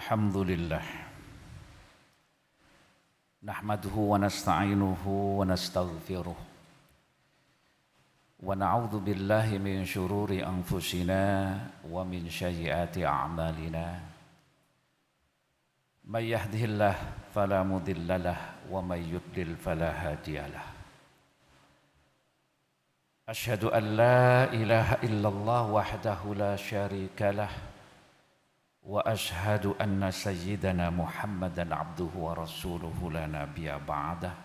Alhamdulillah nahmaduhu wa nasta'inuhu wa nastaghfiruh wa na'udzu billahi min syururi anfusina wa min sayyiati a'malina may yahdihillah fala mudhillalah wa may yudlil fala hadiyalah asyhadu an la ilaha illallah wahdahu la syarikalah wa ashhadu anna sayyidana Muhammadan abduhu wa rasuluhu la nabiyya ba'dah.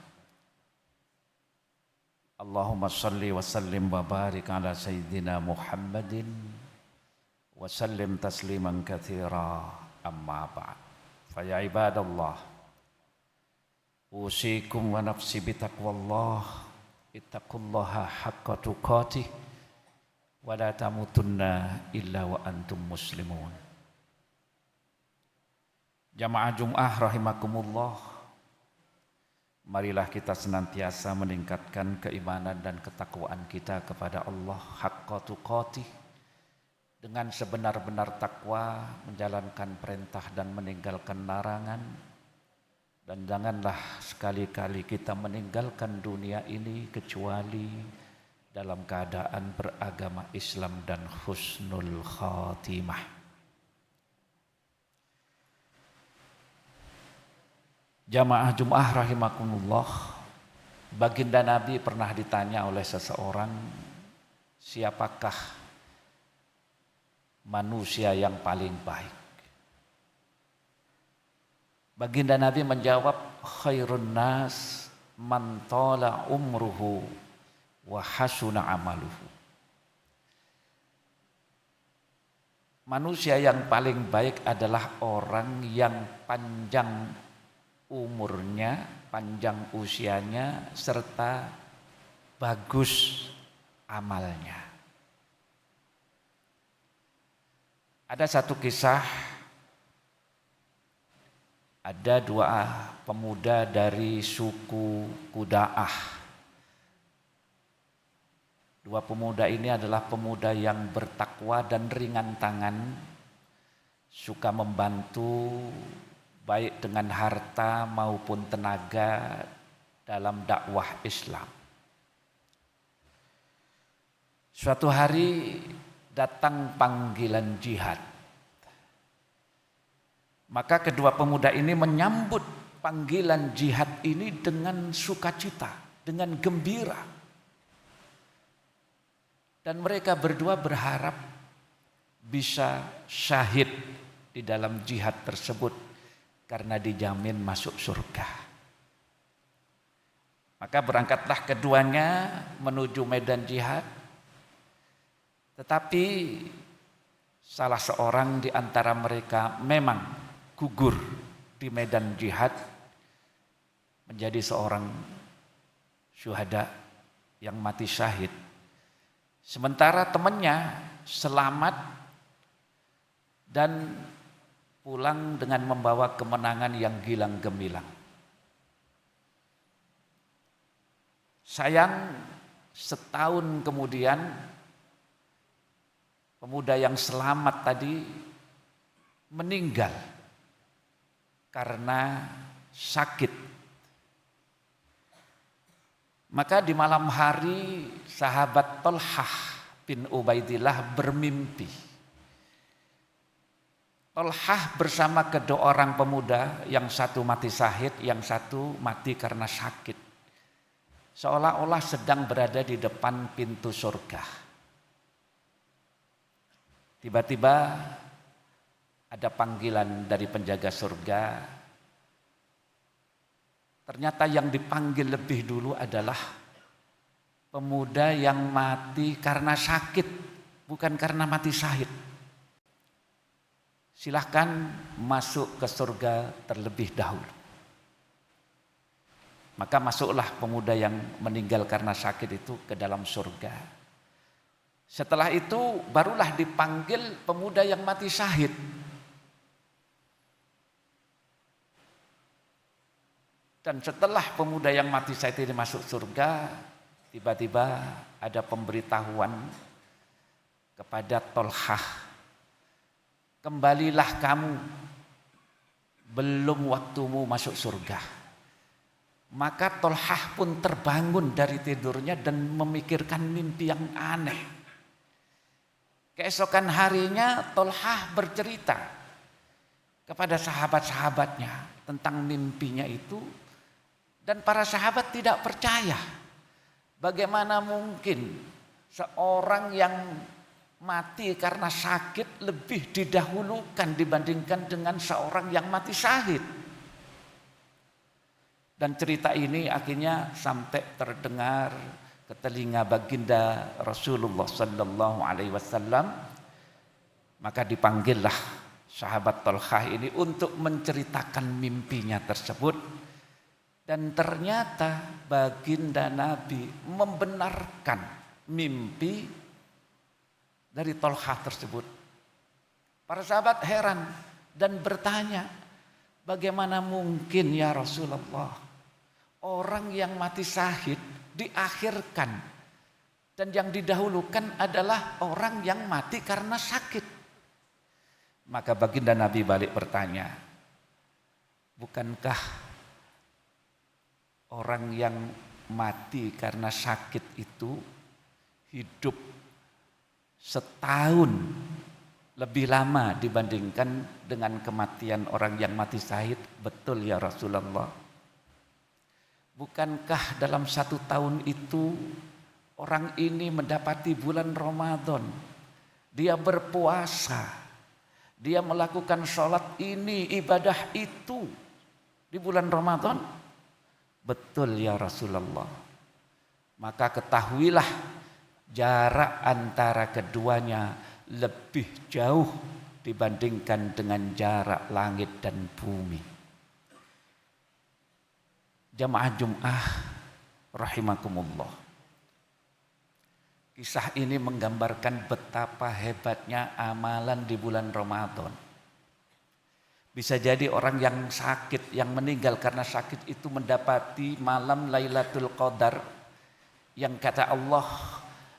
Allahumma salli wa sallim wa barik ala sayyidina Muhammadin wa sallim tasliman katsira amma ba'd. Fa ya ibadallah usikum wa nafsi bitaqwallah ittaqullaha haqqa tuqatih wa la tamutunna illa wa antum muslimun. Jamaah Jum'ah rahimakumullah, marilah kita senantiasa meningkatkan keimanan dan ketakwaan kita kepada Allah haqqa tuqatih dengan sebenar-benar takwa, menjalankan perintah dan meninggalkan larangan, dan janganlah sekali-kali kita meninggalkan dunia ini kecuali dalam keadaan beragama Islam dan husnul khatimah. Jamaah Jum'ah rahimakumullah, baginda Nabi pernah ditanya oleh seseorang, siapakah manusia yang paling baik? Baginda Nabi menjawab, khairun nas man tala umruhu wa hasuna amaluhu. Manusia yang paling baik adalah orang yang panjang umurnya, panjang usianya, serta bagus amalnya. Ada satu kisah, ada dua pemuda dari suku Quda'ah. Dua pemuda ini adalah pemuda yang bertakwa dan ringan tangan, suka membantu baik dengan harta maupun tenaga dalam dakwah Islam. Suatu hari datang panggilan jihad. Maka kedua pemuda ini menyambut panggilan jihad ini dengan sukacita, dengan gembira. Dan mereka berdua berharap bisa syahid di dalam jihad tersebut karena dijamin masuk surga. Maka berangkatlah keduanya menuju medan jihad. Tetapi salah seorang di antara mereka memang gugur di medan jihad, menjadi seorang syuhada yang mati syahid. Sementara temannya selamat dan pulang dengan membawa kemenangan yang gilang gemilang. Sayang, setahun kemudian pemuda yang selamat tadi meninggal karena sakit. Maka di malam hari sahabat Thalhah bin Ubaidillah bermimpi. Thalhah bersama kedua orang pemuda, yang satu mati syahid, yang satu mati karena sakit. Seolah-olah sedang berada di depan pintu surga. Tiba-tiba ada panggilan dari penjaga surga. Ternyata yang dipanggil lebih dulu adalah pemuda yang mati karena sakit, bukan karena mati syahid. Silahkan masuk ke surga terlebih dahulu. Maka masuklah pemuda yang meninggal karena sakit itu ke dalam surga. Setelah itu barulah dipanggil pemuda yang mati syahid. Dan setelah pemuda yang mati syahid ini masuk surga, tiba-tiba ada pemberitahuan kepada Thalhah, kembalilah kamu belum waktumu masuk surga. Maka Tolhah pun terbangun dari tidurnya dan memikirkan mimpi yang aneh. Keesokan harinya Tolhah bercerita kepada sahabat-sahabatnya tentang mimpinya itu, dan para sahabat tidak percaya. Bagaimana mungkin seorang yang mati karena sakit lebih didahulukan dibandingkan dengan seorang yang mati syahid. Dan cerita ini akhirnya sampai terdengar ke telinga baginda Rasulullah sallallahu alaihi wasallam. Maka dipanggillah sahabat Tolhah ini untuk menceritakan mimpinya tersebut. Dan ternyata baginda Nabi membenarkan mimpi dari Tolhah tersebut. Para sahabat heran dan bertanya, bagaimana mungkin ya Rasulullah, orang yang mati syahid diakhirkan dan yang didahulukan adalah orang yang mati karena sakit. Maka baginda Nabi balik bertanya, bukankah orang yang mati karena sakit itu hidup setahun lebih lama dibandingkan dengan kematian orang yang mati syahid? Betul ya Rasulullah. Bukankah dalam 1 tahun itu orang ini mendapati bulan Ramadan, dia berpuasa, dia melakukan sholat ini, ibadah itu di bulan Ramadan? Betul ya Rasulullah. Maka ketahuilah jarak antara keduanya lebih jauh dibandingkan dengan jarak langit dan bumi. Jamaah Jum'ah rahimakumullah. Kisah ini menggambarkan betapa hebatnya amalan di bulan Ramadan. Bisa jadi orang yang sakit, yang meninggal karena sakit itu mendapati malam Lailatul Qadar, yang kata Allah,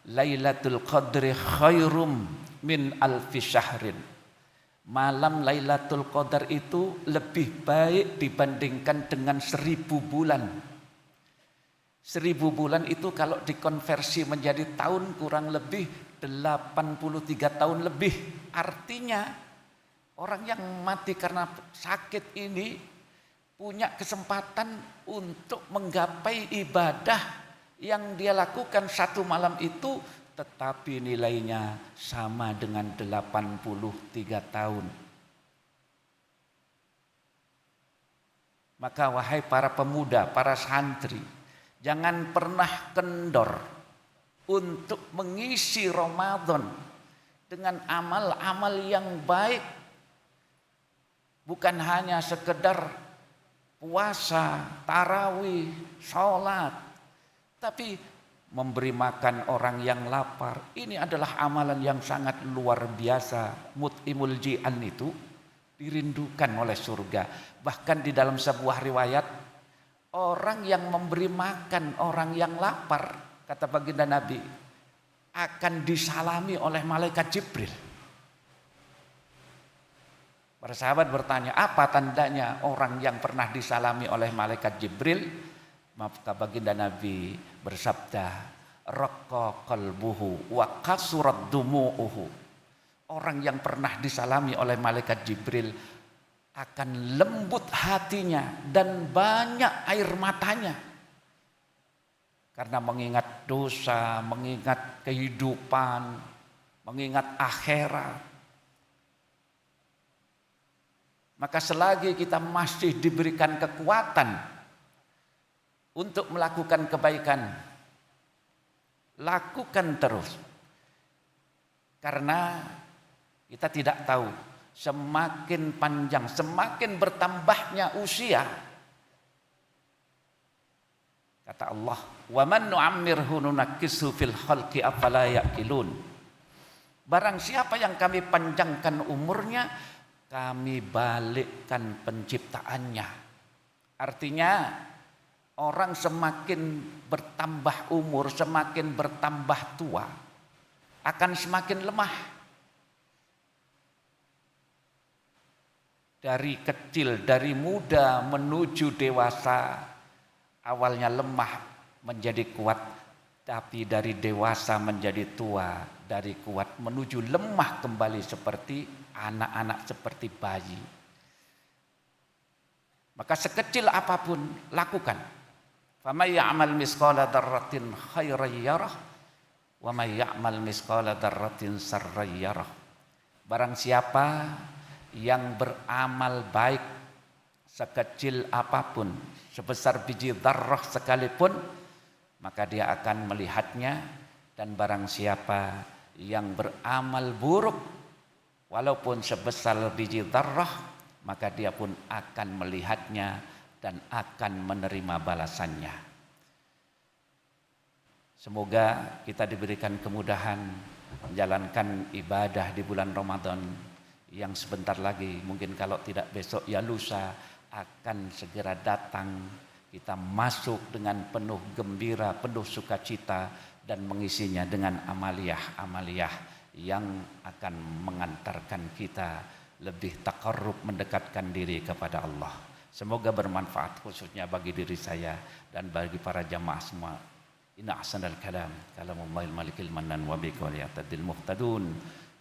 Lailatul Qadri khairum min alfi syahrin. Malam Lailatul Qadar itu lebih baik dibandingkan dengan 1000 bulan. 1000 bulan itu kalau dikonversi menjadi tahun kurang lebih 83 tahun lebih. Artinya orang yang mati karena sakit ini punya kesempatan untuk menggapai ibadah yang dia lakukan 1 malam itu, tetapi nilainya sama dengan 83 tahun. Maka wahai para pemuda, para santri, jangan pernah kendor untuk mengisi Ramadan dengan amal-amal yang baik. Bukan hanya sekedar puasa, tarawih, sholat, tapi memberi makan orang yang lapar. Ini adalah amalan yang sangat luar biasa. Mut'imul ji'an itu dirindukan oleh surga. Bahkan di dalam sebuah riwayat, orang yang memberi makan orang yang lapar, kata baginda Nabi, akan disalami oleh malaikat Jibril. Para sahabat bertanya, apa tandanya orang yang pernah disalami oleh malaikat Jibril? Maka baginda Nabi bersabda, raqqa qalbuhu wa kasurat dumu'uhu. Orang yang pernah disalami oleh malaikat Jibril akan lembut hatinya dan banyak air matanya. Karena mengingat dosa, mengingat kehidupan, mengingat akhirat. Maka selagi kita masih diberikan kekuatan untuk melakukan kebaikan, lakukan terus. Karena kita tidak tahu semakin panjang, semakin bertambahnya usia. Kata Allah, "Wa man nu'ammirhu nunakkishu fil khalqi afala ya'qilun." Barang siapa yang kami panjangkan umurnya, kami balikkan penciptaannya. Artinya orang semakin bertambah umur, semakin bertambah tua, akan semakin lemah. dari kecil, dari muda menuju dewasa, awalnya lemah menjadi kuat, tapi dari dewasa menjadi tua, dari kuat menuju lemah kembali seperti anak-anak, seperti bayi. Maka sekecil apapun lakukan. Faman ya'mal misqala dzarratin khairan yarah wa may ya'mal misqala dzarratin syarran yarah. Barang siapa yang beramal baik sekecil apapun, sebesar biji dzarrah sekalipun, maka dia akan melihatnya. Dan barang siapa yang beramal buruk walaupun sebesar biji dzarrah, maka dia pun akan melihatnya dan akan menerima balasannya. Semoga kita diberikan kemudahan menjalankan ibadah di bulan Ramadan yang sebentar lagi, mungkin kalau tidak besok ya lusa, akan segera datang. Kita masuk dengan penuh gembira, penuh sukacita, dan mengisinya dengan amaliyah-amaliyah yang akan mengantarkan kita lebih taqarrub, mendekatkan diri kepada Allah. Semoga bermanfaat khususnya bagi diri saya dan bagi para jamaah semua. Inna ahsanal kalam kalamul malikil mannan wa bika wal yatadil muhtadun.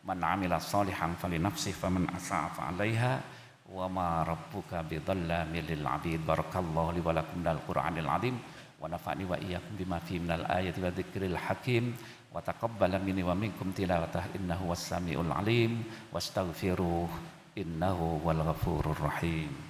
Man amila salihan falinafsihi faman asa'a fa'alaiha wa ma rabbuka bidhallamin lil 'abid. Barakallahu li wa lakum dal Qur'anil 'azim wa nafa'ni wa iyyakum bima fihi minal ayati wa dzikril hakim wa taqabbala minni wa minkum tilawatah innahu was samiul 'alim wastaghfiruh innahu wal ghafurur rahim.